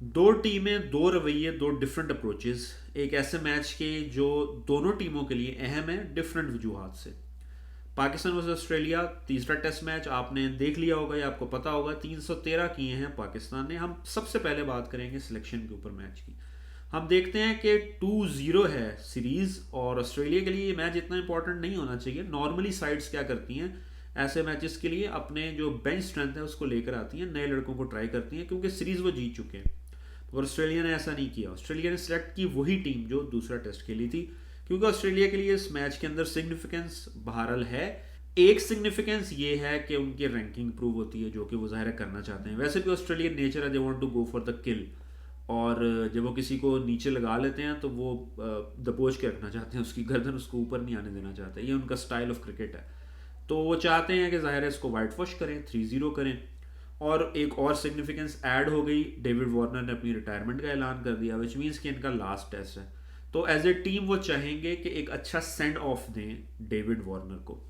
दो टीमें, दो रवैये, दो डिफरेंट अप्रोचेस एक ऐसे मैच के जो दोनों टीमों के लिए अहम है डिफरेंट वजूहात से। पाकिस्तान वर्सेस ऑस्ट्रेलिया तीसरा टेस्ट मैच आपने देख लिया होगा या आपको पता होगा, 313 किए हैं पाकिस्तान ने। हम सबसे पहले बात करेंगे सिलेक्शन के ऊपर मैच की। हम देखते हैं कि 2-0 है सीरीज, और ऑस्ट्रेलिया के लिए ये मैच इतना इंपॉर्टेंट नहीं होना चाहिए। नॉर्मली साइड्स क्या करती हैं ऐसे मैचेस के लिए, अपने जो बेंच स्ट्रेंथ है उसको लेकर आती हैं, नए लड़कों को ट्राई करती हैं, क्योंकि सीरीज वो जीत चुके हैं। और ऑस्ट्रेलिया ने ऐसा नहीं किया। ऑस्ट्रेलिया ने सिलेक्ट की वही टीम जो दूसरा टेस्ट खेली थी, क्योंकि ऑस्ट्रेलिया के लिए इस मैच के अंदर सिग्निफिकेंस बहरहाल है। एक सिग्निफिकेंस ये है कि उनकी रैंकिंग प्रूव होती है, जो कि वो ज़ाहिर करना चाहते हैं। वैसे भी ऑस्ट्रेलियन नेचर है, they want to go for the kill, और जब वो किसी को नीचे लगा लेते हैं तो वो दबोच के रखना चाहते हैं, उसकी गर्दन उसको ऊपर नहीं आने देना चाहते। ये उनका स्टाइल ऑफ क्रिकेट है। तो वो चाहते हैं कि ज़ाहिर है इसको वाइट वॉश करें, 3-0 करें। और एक और सिग्निफिकेंस ऐड हो गई, डेविड वार्नर ने अपनी रिटायरमेंट का ऐलान कर दिया, विच मीन्स कि इनका लास्ट टेस्ट है। तो एज ए टीम वो चाहेंगे कि एक अच्छा सेंड ऑफ दें डेविड वार्नर को।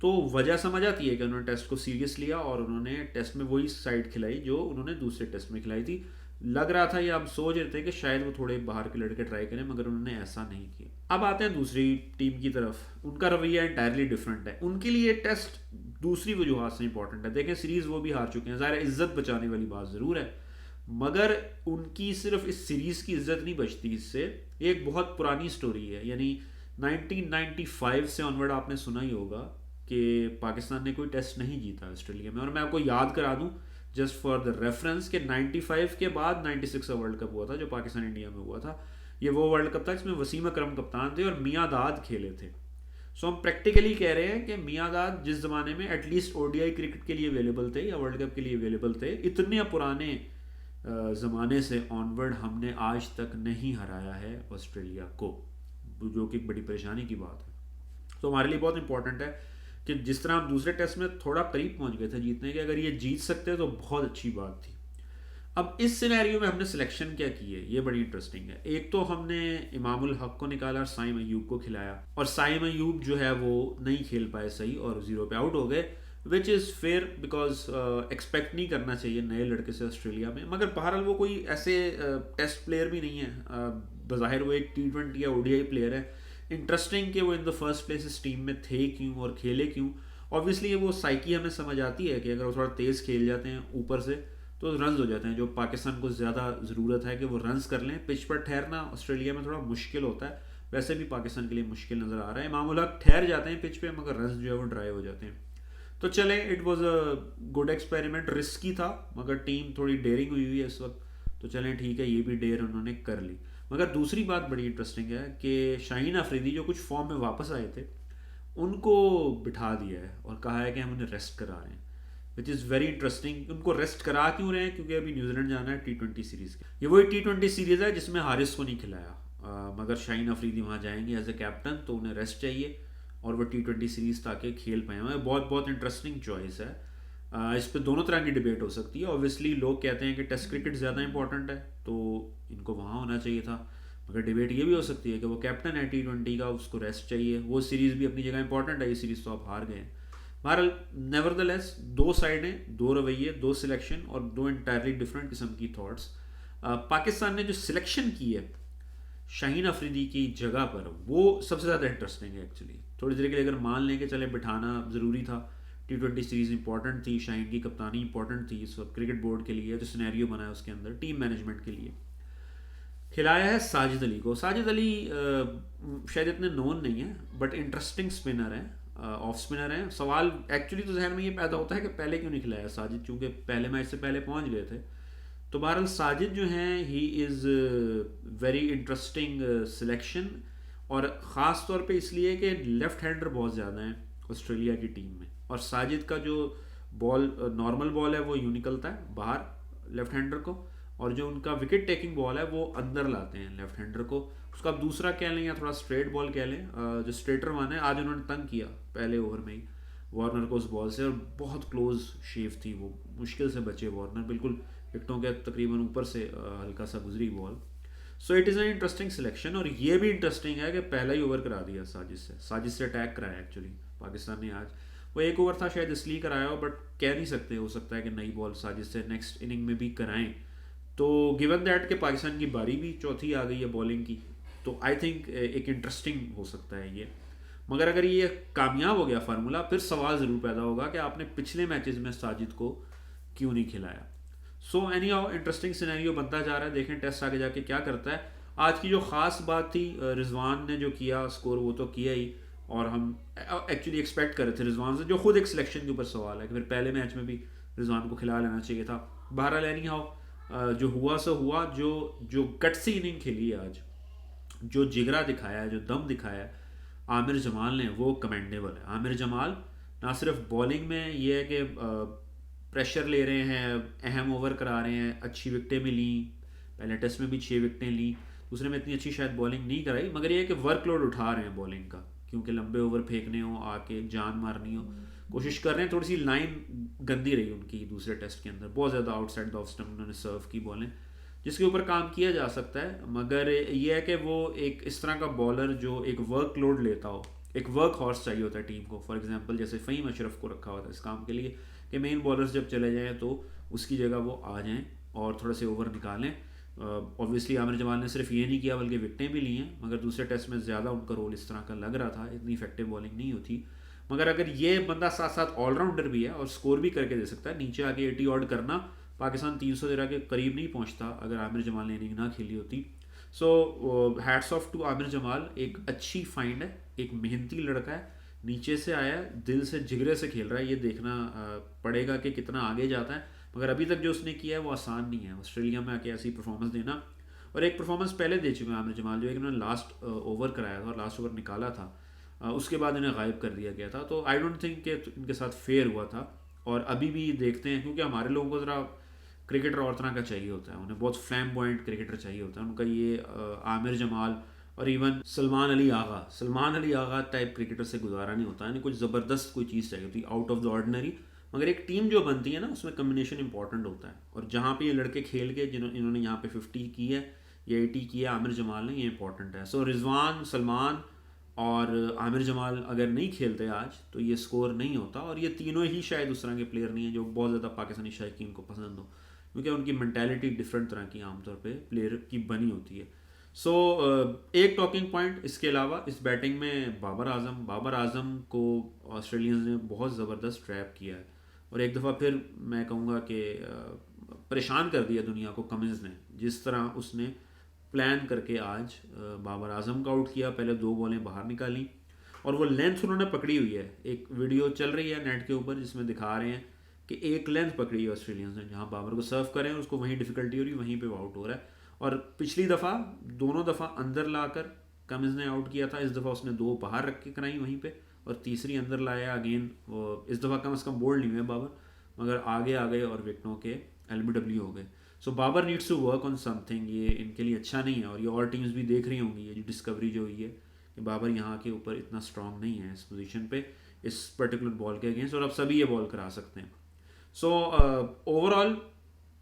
तो वजह समझ आती है कि उन्होंने टेस्ट को सीरियस लिया और उन्होंने टेस्ट में वही साइड खिलाई जो उन्होंने दूसरे टेस्ट में खिलाई थी। लग रहा था, या आप सोच रहे थे कि शायद वो थोड़े बाहर के लड़के ट्राई करें, मगर उन्होंने ऐसा नहीं किया। अब आते हैं दूसरी टीम की तरफ। उनका रवैया इंटायरली डिफरेंट है। उनके लिए टेस्ट दूसरी वजूहत से इंपॉर्टेंट है। देखें, सीरीज वो भी हार चुके हैं, ज़ाहिर इज्जत बचाने वाली बात ज़रूर है, मगर उनकी सिर्फ इस सीरीज की इज्जत नहीं बचती इससे। एक बहुत पुरानी स्टोरी है, यानी 1995 से ऑनवर्ड आपने सुना ही होगा कि पाकिस्तान ने कोई टेस्ट नहीं जीता ऑस्ट्रेलिया में। और मैं आपको याद करा दूं जस्ट फॉर द रेफरेंस के 95 के बाद 96 का वर्ल्ड कप हुआ था जो पाकिस्तान इंडिया में हुआ था। ये वो वर्ल्ड कप था जिसमें वसीम अकरम कप्तान थे और मियां दाद खेले थे। सो हम प्रैक्टिकली कह रहे हैं कि मियां दाद जिस ज़माने में एटलीस्ट ओडीआई क्रिकेट के लिए अवेलेबल थे या वर्ल्ड कप के लिए अवेलेबल थे, इतने पुराने ज़माने से ऑनवर्ड हमने आज तक नहीं हराया है ऑस्ट्रेलिया को, जो कि एक बड़ी परेशानी की बात है। तो हमारे लिए बहुत इंपॉर्टेंट है कि जिस तरह हम दूसरे टेस्ट में थोड़ा करीब पहुंच गए थे जीतने के, अगर ये जीत सकते तो बहुत अच्छी बात थी। अब इस सिनेरियो में हमने सिलेक्शन क्या की है, ये बड़ी इंटरेस्टिंग है। एक तो हमने इमामुल हक को निकाला और साइम अयूब को खिलाया, और साइम अयूब जो है वो नहीं खेल पाए सही और 0 पे आउट हो गए, which is fair because expect नहीं करना चाहिए नए लड़के से ऑस्ट्रेलिया में। मगर बहरहाल वो कोई ऐसे टेस्ट प्लेयर भी नहीं है, बज़ाहिर वो एक T20 या ओडीआई प्लेयर है। इंटरेस्टिंग कि वो इन द फर्स्ट प्लेस इस टीम में थे क्यों और खेले क्यों। ऑब्वियसली वो साइकी हमें समझ आती है कि अगर वो थोड़ा तेज़ खेल जाते हैं ऊपर से तो रन्स हो जाते हैं, जो पाकिस्तान को ज़्यादा ज़रूरत है कि वो रन्स कर लें। पिच पर ठहरना ऑस्ट्रेलिया में थोड़ा मुश्किल होता है, वैसे भी पाकिस्तान के लिए मुश्किल नज़र आ रहा है। इमामुल हक ठहर जाते हैं पिच पे, मगर रन्स जो है वो ड्राई हो जाते हैं। तो चले, it was a good experiment, risky था मगर टीम थोड़ी डेयरिंग हुई है इस वक्त। तो चलें ठीक है, ये भी डेयर उन्होंने कर ली। मगर दूसरी बात बड़ी इंटरेस्टिंग है कि शाहीन अफरीदी जो कुछ फॉर्म में वापस आए थे, उनको बिठा दिया है और कहा है कि हम उन्हें रेस्ट करा रहे हैं, विच इज़ वेरी इंटरेस्टिंग। उनको रेस्ट करा क्यों रहे हैं? क्योंकि अभी न्यूजीलैंड जाना है T20 सीरीज़ के। ये वही T20 सीरीज़ है जिसमें हारिस को नहीं खिलाया, मगर शाहीन अफरीदी वहाँ जाएंगे एज ए कैप्टन, तो उन्हें रेस्ट चाहिए और वो T20 सीरीज़ ताकि खेल पाए। हमें बहुत बहुत इंटरेस्टिंग चॉइस है। इस पर दोनों तरह की डिबेट हो सकती है। ऑब्वियसली लोग कहते हैं कि टेस्ट क्रिकेट ज़्यादा इंपॉर्टेंट है तो इनको वहाँ होना चाहिए था, मगर डिबेट ये भी हो सकती है कि वो कैप्टन है T20 का, उसको रेस्ट चाहिए। वो सीरीज़ भी अपनी जगह इंपॉर्टेंट है, ये सीरीज़ तो आप हार गए हैं। बहरहाल नेवरदलेस दो साइडें, दो रवैये, दो सिलेक्शन और दो इंटायरली डिफरेंट किस्म की थॉट्स। पाकिस्तान ने जो सिलेक्शन की है शाहीन अफरीदी की जगह पर, वो सबसे ज़्यादा इंटरेस्टिंग है एक्चुअली। थोड़ी देर के लिए अगर मान लें कि चले बिठाना ज़रूरी था, T20 सीरीज़ इंपॉर्टेंट थी, शाहीन की कप्तानी इंपॉर्टेंट थी इस वक्त क्रिकेट बोर्ड के लिए, जो सिनेरियो बना है उसके अंदर टीम मैनेजमेंट के लिए। खिलाया है साजिद अली को। साजिद अली शायद इतने नोन नहीं है, बट इंटरेस्टिंग स्पिनर है, ऑफ स्पिनर है। सवाल एक्चुअली तो जहन में ये पैदा होता है कि पहले क्यों नहीं खिलाया साजिद, चूँकि पहले मैच से पहले पहुंच गए थे। तो बहरहाल साजिद जो हैं, he is very interesting selection, और ख़ास तौर पे इसलिए कि लेफ़्ट हैंडर बहुत ज़्यादा हैं ऑस्ट्रेलिया की टीम में, और साजिद का जो बॉल नॉर्मल बॉल है वो यूँ निकलता है बाहर लेफ़्ट हैंडर को, और जो उनका विकेट टेकिंग बॉल है वो अंदर लाते हैं लेफ़्ट हैंडर को। उसको आप दूसरा कह लें या थोड़ा स्ट्रेट बॉल कह लें, जो स्ट्रेटर वन है। आज उन्होंने तंग किया पहले ओवर में ही वार्नर को उस बॉल से, और बहुत क्लोज शेव थी वो, मुश्किल से बचे वार्नर, बिल्कुल विकटों के तकरीबन ऊपर से हल्का सा गुजरी ball. So it is an interesting selection, और ये भी इंटरेस्टिंग है कि पहला ही ओवर करा दिया साजिद से अटैक कराया एक्चुअली पाकिस्तान ने आज। वो एक ओवर था शायद इसलिए कराया हो, बट कह नहीं सकते, हो सकता है कि नई बॉल साजिद से नेक्स्ट इनिंग में भी कराएं, तो गिवन दैट कि पाकिस्तान की बारी भी चौथी आ गई है बॉलिंग की, तो आई थिंक एक इंटरेस्टिंग हो सकता है ये। मगर अगर ये कामयाब हो गया फार्मूला, फिर सवाल ज़रूर पैदा होगा कि आपने पिछले मैचेस में साजिद को क्यों नहीं खिलाया। So any how interesting scenario बनता जा रहा है, देखें टेस्ट आगे जाके क्या करता है। आज की जो ख़ास बात थी, रिजवान ने जो किया स्कोर वो तो किया ही, और हम एक्चुअली एक्सपेक्ट कर रहे थे रिजवान से, जो खुद एक सिलेक्शन के ऊपर सवाल है कि फिर पहले मैच में भी रिजवान को खिला लेना चाहिए था। बहरहाल एनी हाउ जो हुआ सो हुआ। जो जो गट्सी इनिंग खेली है आज, जो जिगरा दिखाया है, जो दम दिखाया है आमिर जमाल ने, वो कमेंडेबल है। आमिर जमाल ना सिर्फ बॉलिंग में ये है कि प्रेशर ले रहे हैं, अहम ओवर करा रहे हैं, अच्छी विकटें भी ली, पहले टेस्ट में भी 6 विकटें ली, दूसरे में इतनी अच्छी शायद बॉलिंग नहीं कराई, मगर ये है कि वर्कलोड उठा रहे हैं बॉलिंग का, क्योंकि लंबे ओवर फेंकने हो, आके जान मारनी हो, कोशिश कर रहे हैं। थोड़ी सी लाइन गंदी रही उनकी दूसरे टेस्ट के अंदर, बहुत ज़्यादा आउटसाइड द ऑफ स्टंप उन्होंने सर्व की बॉलें, जिसके ऊपर काम किया जा सकता है। मगर ये है कि वो एक इस तरह का बॉलर जो एक वर्कलोड लेता हो, एक वर्क हॉर्स चाहिए होता है टीम को। फॉर एग्जांपल जैसे फ़हीम अशरफ को रखा हुआ था इस काम के लिए कि मेन बॉलर्स जब चले जाएँ तो उसकी जगह वो आ जाएँ और थोड़े से ओवर निकालें। ऑब्वियसली आमिर जमाल ने सिर्फ ये नहीं किया बल्कि विकटें भी ली हैं, मगर दूसरे टेस्ट में ज़्यादा उनका रोल इस तरह का लग रहा था, इतनी इफेक्टिव बॉलिंग नहीं होती। मगर अगर ये बंदा साथ साथ ऑलराउंडर भी है और स्कोर भी करके दे सकता है, नीचे आके 80 ऑड करना, पाकिस्तान 313 के करीब नहीं पहुंचता अगर आमिर जमाल ने इनिंग ना खेली होती। So hats off to Aamir Jamal, एक अच्छी फाइंड है, एक मेहनती लड़का है, नीचे से आया है, दिल से जिगरे से खेल रहा है। ये देखना पड़ेगा कि कितना आगे जाता है, मगर अभी तक जो उसने किया है वो आसान नहीं है। ऑस्ट्रेलिया में आके ऐसी परफॉर्मेंस देना, और एक परफॉर्मेंस पहले दे चुके हैं आमिर जमाल, जो है कि उन्होंने लास्ट ओवर कराया था और लास्ट ओवर निकाला था, उसके बाद इन्हें गायब कर दिया गया था। तो आई डोंट थिंक कि इनके साथ फेयर हुआ था। और अभी भी देखते हैं, क्योंकि हमारे लोगों को ज़रा क्रिकेटर और तरह का चाहिए होता है, उन्हें बहुत फ्लैम्बॉयंट क्रिकेटर चाहिए होता है। उनका ये आमिर जमाल और even Salman Ali Agha type cricketer से गुजारा नहीं होता, यानी कुछ ज़बरदस्त कोई चीज़ चाहिए होती है, आउट ऑफ द ऑर्डिनरी। मगर एक टीम जो बनती है ना, उसमें कम्बिनेशन इंपॉर्टेंट होता है, और जहाँ पे ये लड़के खेल के इन्होंने यहाँ पे 50 की है या 80 की है आमिर जमाल ने, ये इंपॉर्टेंट है। सो रिजवान, सलमान और आमिर जमाल अगर नहीं खेलते आज तो ये स्कोर नहीं होता, और ये तीनों ही शायद उस तरह के प्लेयर नहीं हैं जो बहुत ज़्यादा पाकिस्तानी शायकीन को पसंद हो, क्योंकि उनकी मैंटेलिटी डिफरेंट तरह की आमतौर पे प्लेयर की बनी होती है। सो एक टॉकिंग पॉइंट इसके अलावा इस बैटिंग में बाबर आजम को ऑस्ट्रेलियंस ने बहुत ज़बरदस्त ट्रैप किया है, और एक दफ़ा फिर मैं कहूँगा कि परेशान कर दिया दुनिया को कमिंस ने, जिस तरह उसने प्लान करके आज बाबर आजम का आउट किया, पहले 2 बॉलें बाहर निकाली, और वो लेंथ उन्होंने पकड़ी हुई है। एक वीडियो चल रही है नेट के ऊपर जिसमें दिखा रहे हैं कि एक लेंथ पकड़ी है ऑस्ट्रेलियंस ने, जहाँ बाबर को सर्व करें उसको वहीं डिफिकल्टी हो रही, वहीं पे वो आउट हो रहा है। और पिछली दफ़ा दोनों दफ़ा अंदर लाकर कमिंस ने आउट किया था, इस दफ़ा उसने 2 बाहर रख के कराई वहीं पे, और तीसरी अंदर लाया अगेन। इस दफ़ा कम से कम बोल्ड नहीं हुए बाबर, मगर आगे आ गए और विकटों के एलबीडब्ल्यू हो गए। So Babar needs to work on something, ये इनके लिए अच्छा नहीं है, और ये और टीम्स भी देख रही होंगी ये जो डिस्कवरी जो हुई है कि बाबर यहाँ के ऊपर इतना स्ट्रांग नहीं है इस पोजीशन पे, इस पर्टिकुलर बॉल के अगेंस्ट, और अब सभी ये बॉल करा सकते हैं। सो ओवरऑल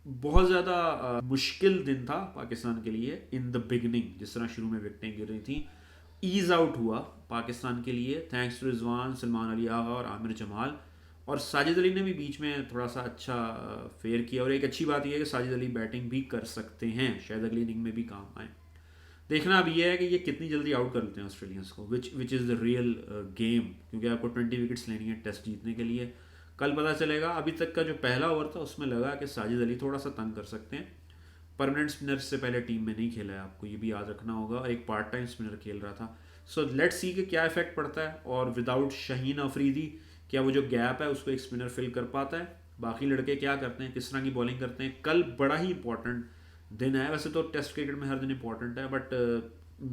बहुत ज़्यादा मुश्किल दिन था पाकिस्तान के लिए इन द बिगनिंग, जिस तरह शुरू में विकटें गिर रही थी। ईज आउट हुआ पाकिस्तान के लिए थैंक्स टू रिजवान, सलमान अली आगा और आमिर जमाल, और साजिद अली ने भी बीच में थोड़ा सा अच्छा फेयर किया। और एक अच्छी बात यह है कि साजिद अली बैटिंग भी कर सकते हैं, शायद अगली इनिंग में भी काम आए। देखना अब यह है कि ये कितनी जल्दी आउट कर लेते हैं ऑस्ट्रेलियंस को, which is the real game, क्योंकि आपको 20 विकेट्स लेनी है टेस्ट जीतने के लिए। कल पता चलेगा। अभी तक का जो पहला ओवर था उसमें लगा कि साजिद अली थोड़ा सा तंग कर सकते हैं। परमानेंट स्पिनर से पहले टीम में नहीं खेला है, आपको ये भी याद रखना होगा, और एक पार्ट टाइम स्पिनर खेल रहा था। सो लेट्स सी कि क्या इफेक्ट पड़ता है, और विदाउट शाहीन अफरीदी क्या वो जो गैप है उसको एक स्पिनर फिल कर पाता है, बाकी लड़के क्या करते हैं, किस तरह की बॉलिंग करते हैं। कल बड़ा ही इंपॉर्टेंट दिन है, वैसे तो टेस्ट क्रिकेट में हर दिन इंपॉर्टेंट है, बट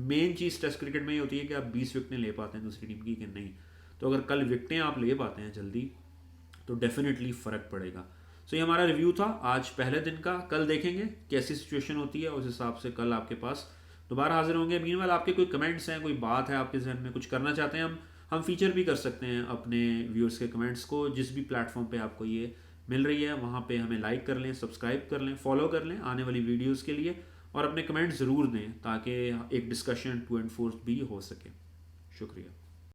मेन चीज़ टेस्ट क्रिकेट में ये होती है कि आप 20 विकटें ले पाते हैं दूसरी टीम की कि नहीं। तो अगर कल विकटें आप ले पाते हैं जल्दी तो डेफिनेटली फ़र्क पड़ेगा। सो ये हमारा रिव्यू था आज पहले दिन का। कल देखेंगे कैसी सिचुएशन होती है, उस हिसाब से कल आपके पास दोबारा हाजिर होंगे। मीनवाइल आपके कोई कमेंट्स हैं, कोई बात है आपके जहन में, कुछ करना चाहते हैं, हम फीचर भी कर सकते हैं अपने व्यूअर्स के कमेंट्स को। जिस भी प्लेटफॉर्म पे आपको ये मिल रही है वहाँ पे हमें लाइक कर लें, सब्सक्राइब कर लें, फॉलो कर लें आने वाली वीडियोज़ के लिए, और अपने कमेंट्स ज़रूर दें ताकि एक डिस्कशन टू एंड फोर्थ भी हो सके। शुक्रिया।